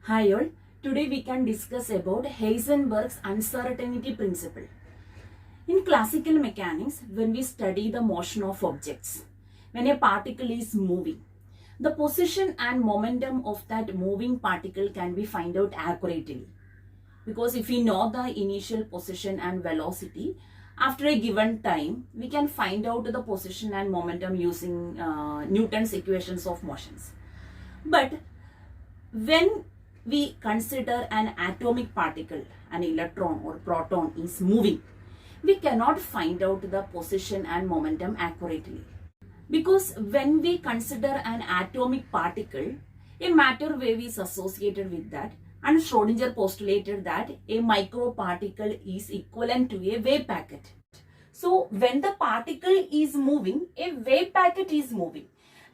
Hi all, today we can discuss about Heisenberg's uncertainty principle. In classical mechanics, when we study the motion of objects, when a particle is moving, the position and momentum of that moving particle can be found out accurately. Because if we know the initial position and velocity, after a given time, we can find out the position and momentum using Newton's equations of motions. But when we consider an atomic particle, an electron or proton is moving, we cannot find out the position and momentum accurately. Because when we consider an atomic particle, a matter wave is associated with that, and Schrodinger postulated that a microparticle is equivalent to a wave packet. So when the particle is moving, a wave packet is moving.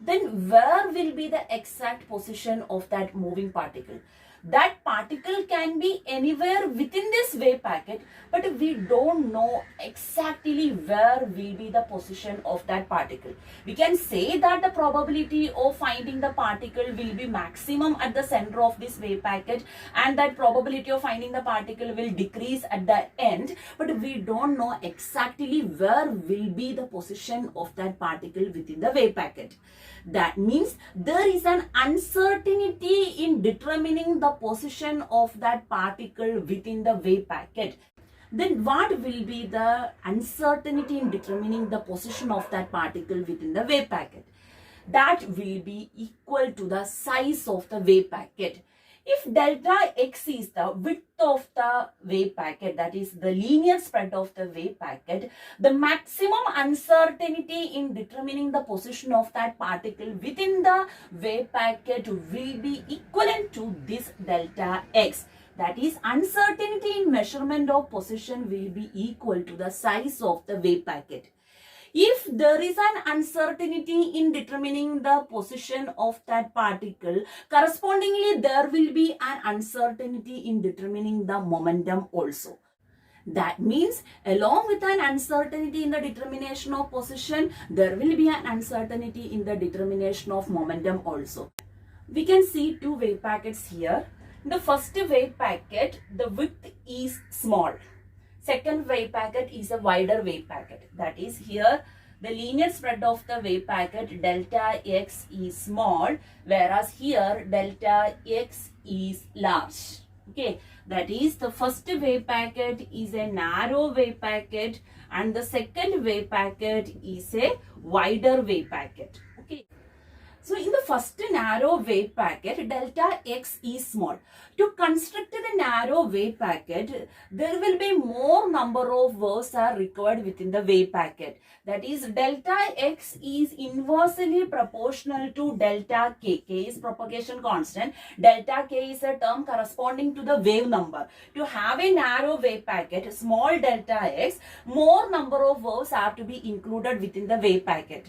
Then where will be the exact position of that moving particle? That particle can be anywhere within this wave packet, but we don't know exactly where will be the position of that particle. We can say that the probability of finding the particle will be maximum at the center of this wave packet, and that probability of finding the particle will decrease at the end, but we don't know exactly where will be the position of that particle within the wave packet. That means there is an uncertainty in determining the position of that particle within the wave packet. Then what will be the uncertainty in determining the position of that particle within the wave packet? That will be equal to the size of the wave packet. If delta x is the width of the wave packet, that is the linear spread of the wave packet, the maximum uncertainty in determining the position of that particle within the wave packet will be equivalent to this delta x. That is, uncertainty in measurement of position will be equal to the size of the wave packet. If there is an uncertainty in determining the position of that particle, correspondingly there will be an uncertainty in determining the momentum also. That means along with an uncertainty in the determination of position, there will be an uncertainty in the determination of momentum also. We can see two wave packets here. In the first wave packet, the width is small. Second wave packet is a wider wave packet. That is, here the linear spread of the wave packet delta x is small, whereas here delta x is large. Okay, that is, the first wave packet is a narrow wave packet and the second wave packet is a wider wave packet. Okay. So in the first narrow wave packet, delta x is small. To construct the narrow wave packet, there will be more number of waves are required within the wave packet. That is, delta x is inversely proportional to delta k. K is propagation constant. Delta k is a term corresponding to the wave number. To have a narrow wave packet, small delta x, more number of waves are to be included within the wave packet.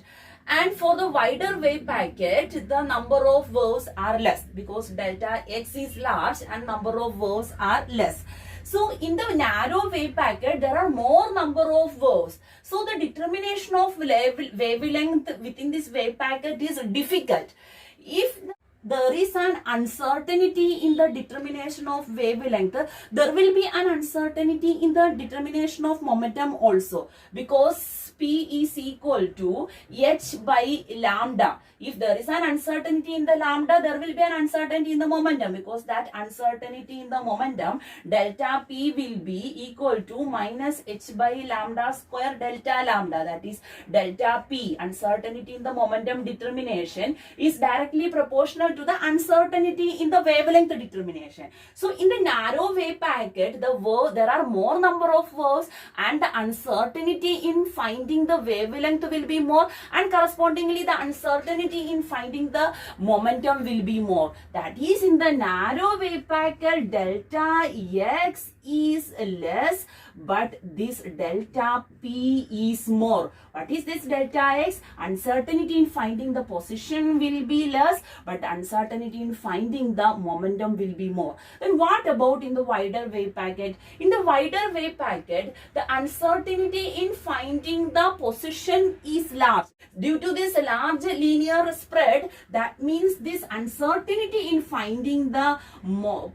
And for the wider wave packet, the number of waves are less because delta x is large and number of waves are less. So in the narrow wave packet, there are more number of waves. So the determination of wavelength within this wave packet is difficult. If there is an uncertainty in the determination of wavelength, there will be an uncertainty in the determination of momentum also, because P is equal to h by lambda. If there is an uncertainty in the lambda, there will be an uncertainty in the momentum, because that uncertainty in the momentum, delta P will be equal to minus h by lambda square delta lambda. That is, delta P, uncertainty in the momentum determination, is directly proportional to the uncertainty in the wavelength determination. So in the narrow wave packet, there are more number of waves and the uncertainty in finding the wavelength will be more, and correspondingly the uncertainty in finding the momentum will be more. That is, in the narrow wave packet, delta x is less, but this delta P is more. What is this delta x? Uncertainty in finding the position will be less, but uncertainty in finding the momentum will be more. Then what about in the wider wave packet? In the wider wave packet, the uncertainty in finding the position is large. Due to this large linear spread, that means this uncertainty in finding the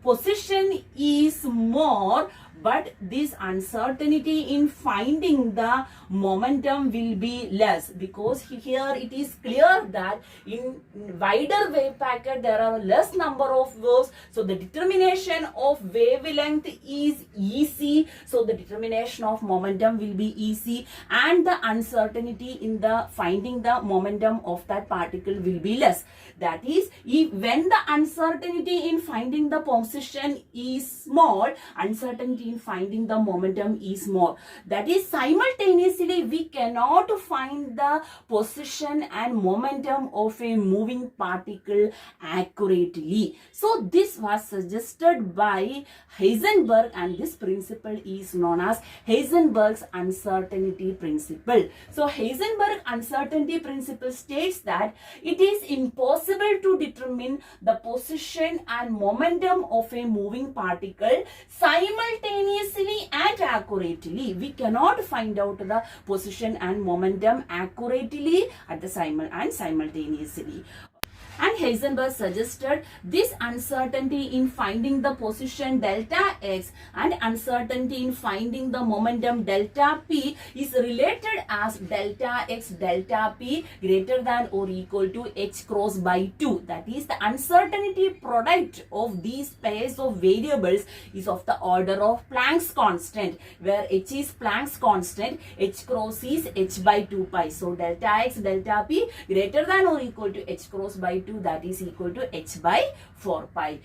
position is more, but this uncertainty in finding the momentum will be less, because here it is clear that in wider wave packet there are less number of waves, so the determination of wavelength is easy, so the determination of momentum will be easy, and the uncertainty in the finding the momentum of that particle will be less. That is, when the uncertainty in finding the position is small, uncertainty in finding the momentum is more. That is, simultaneously we cannot find the position and momentum of a moving particle accurately. So this was suggested by Heisenberg, and this principle is known as Heisenberg's uncertainty principle. So Heisenberg uncertainty principle states that it is impossible to determine the position and momentum of a moving particle simultaneously and accurately. We cannot find out the position and momentum accurately at the simultaneously. And Heisenberg suggested this uncertainty in finding the position delta x and uncertainty in finding the momentum delta p is related as delta x delta p greater than or equal to h cross by 2. That is, the uncertainty product of these pairs of variables is of the order of Planck's constant, where h is Planck's constant, h cross is h by 2 pi. So delta x delta p greater than or equal to h cross by 2, that is equal to h by 4 pi.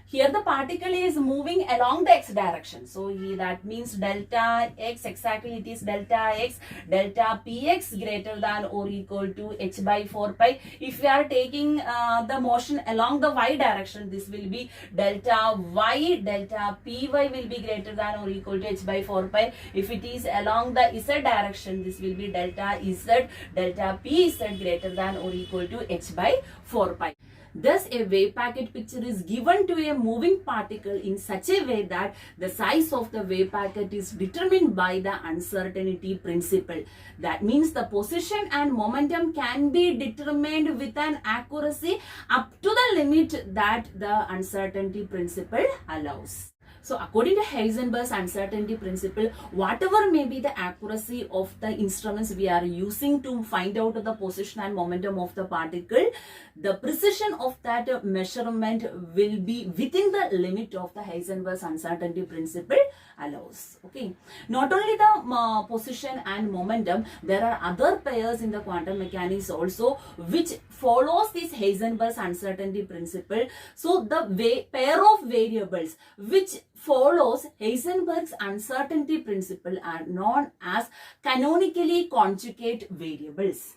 Here the particle is moving along the x direction. So that means delta x, exactly it is delta x, delta px greater than or equal to h by 4 pi. If we are taking the motion along the y direction, this will be delta y, delta py will be greater than or equal to h by 4 pi. If it is along the z direction, this will be delta z, delta pz greater than or equal to h by 4 pi. Thus, a wave packet picture is given to a moving particle in such a way that the size of the wave packet is determined by the uncertainty principle. That means the position and momentum can be determined with an accuracy up to the limit that the uncertainty principle allows. So according to Heisenberg's uncertainty principle, whatever may be the accuracy of the instruments we are using to find out the position and momentum of the particle, the precision of that measurement will be within the limit of the Heisenberg's uncertainty principle allows. Okay. Not only the position and momentum, there are other pairs in the quantum mechanics also which follows this Heisenberg's uncertainty principle. So the pair of variables which follows Heisenberg's uncertainty principle are known as canonically conjugate variables.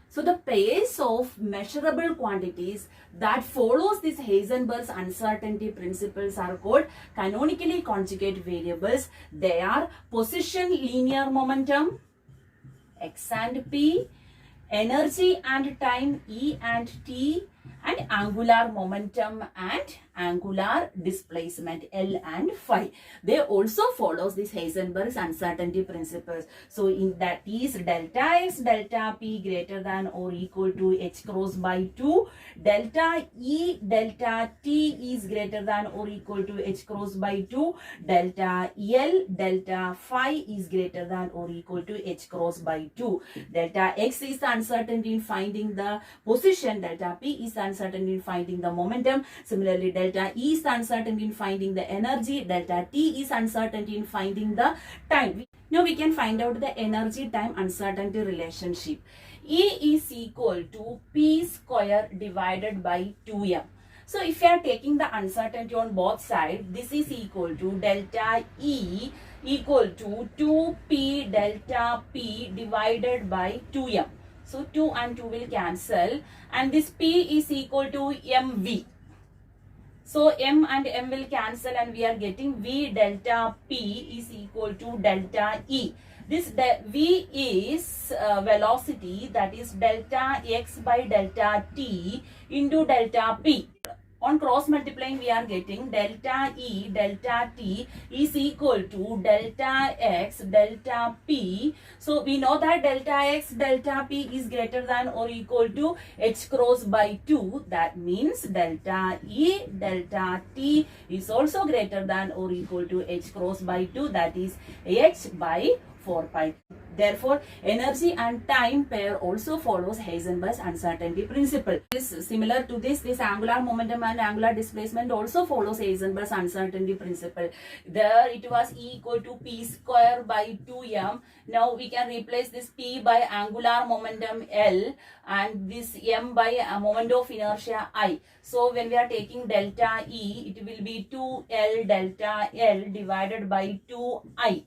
So the pairs of measurable quantities that follows this Heisenberg's uncertainty principles are called canonically conjugate variables. They are position linear momentum, x and p, energy and time, E and T, and angular momentum and angular displacement, L and phi. They also follows this Heisenberg's uncertainty principles. So in that is delta x delta p greater than or equal to h cross by 2, delta E delta t is greater than or equal to h cross by 2, delta L delta phi is greater than or equal to h cross by 2. Delta x is the uncertainty in finding the position, delta p is the uncertainty in finding the momentum. Similarly, delta E is the uncertainty in finding the energy, delta T is uncertainty in finding the time. Now we can find out the energy time uncertainty relationship. E is equal to P square divided by 2m. So if you are taking the uncertainty on both sides, this is equal to delta E equal to 2p delta P divided by 2m. So 2 and 2 will cancel, and this P is equal to mv. So m and m will cancel, and we are getting V delta P is equal to delta E. This V is velocity, that is delta x by delta t into delta P. On cross multiplying, we are getting delta E delta T is equal to delta X delta P. So we know that delta X delta P is greater than or equal to H cross by 2. That means delta E delta T is also greater than or equal to H cross by 2. That is H by 4 pi. Therefore, energy and time pair also follows Heisenberg's uncertainty principle. Similar to this angular momentum and angular displacement also follows Heisenberg's uncertainty principle. There it was E equal to P square by 2m. Now we can replace this P by angular momentum L and this m by a moment of inertia I. So when we are taking delta E, it will be 2L delta L divided by 2I.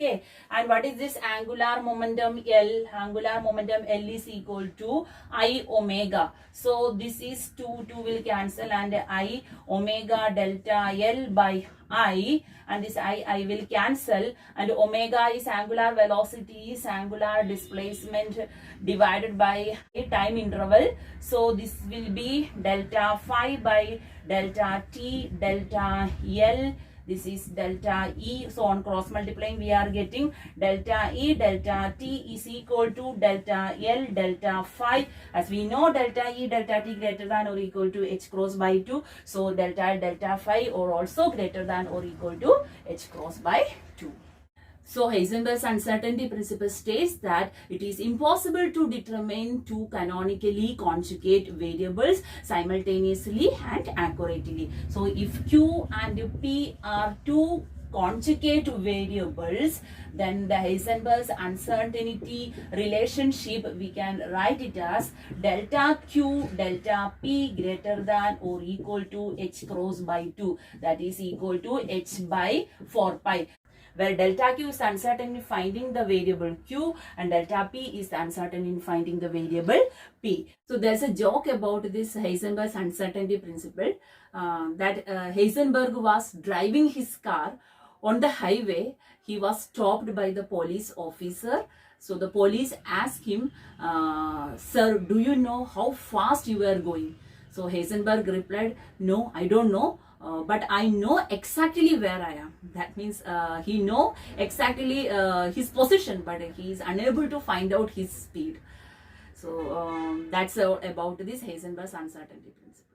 Okay, and what is this angular momentum L? Angular momentum L is equal to I omega. So this is 2 will cancel and I omega delta L by I, and this I will cancel, and omega is angular velocity, is angular displacement divided by a time interval. So this will be delta phi by delta T delta L. This is delta E. So on cross multiplying, we are getting delta E delta T is equal to delta L delta phi. As we know, delta E delta T greater than or equal to H cross by 2. So delta L delta phi are also greater than or equal to H cross by 2. So Heisenberg's uncertainty principle states that it is impossible to determine two canonically conjugate variables simultaneously and accurately. So if Q and P are two conjugate variables, then the Heisenberg's uncertainty relationship, we can write it as delta Q delta P greater than or equal to H cross by 2, that is equal to H by 4 pi. Where delta Q is uncertain in finding the variable Q and delta P is uncertain in finding the variable P. So there's a joke about this Heisenberg's uncertainty principle, that Heisenberg was driving his car on the highway. He was stopped by the police officer. So the police asked him, sir, do you know how fast you are going? So Heisenberg replied, no, I don't know. But I know exactly where I am. That means he know exactly his position, but he is unable to find out his speed. So that's about this Heisenberg's uncertainty principle.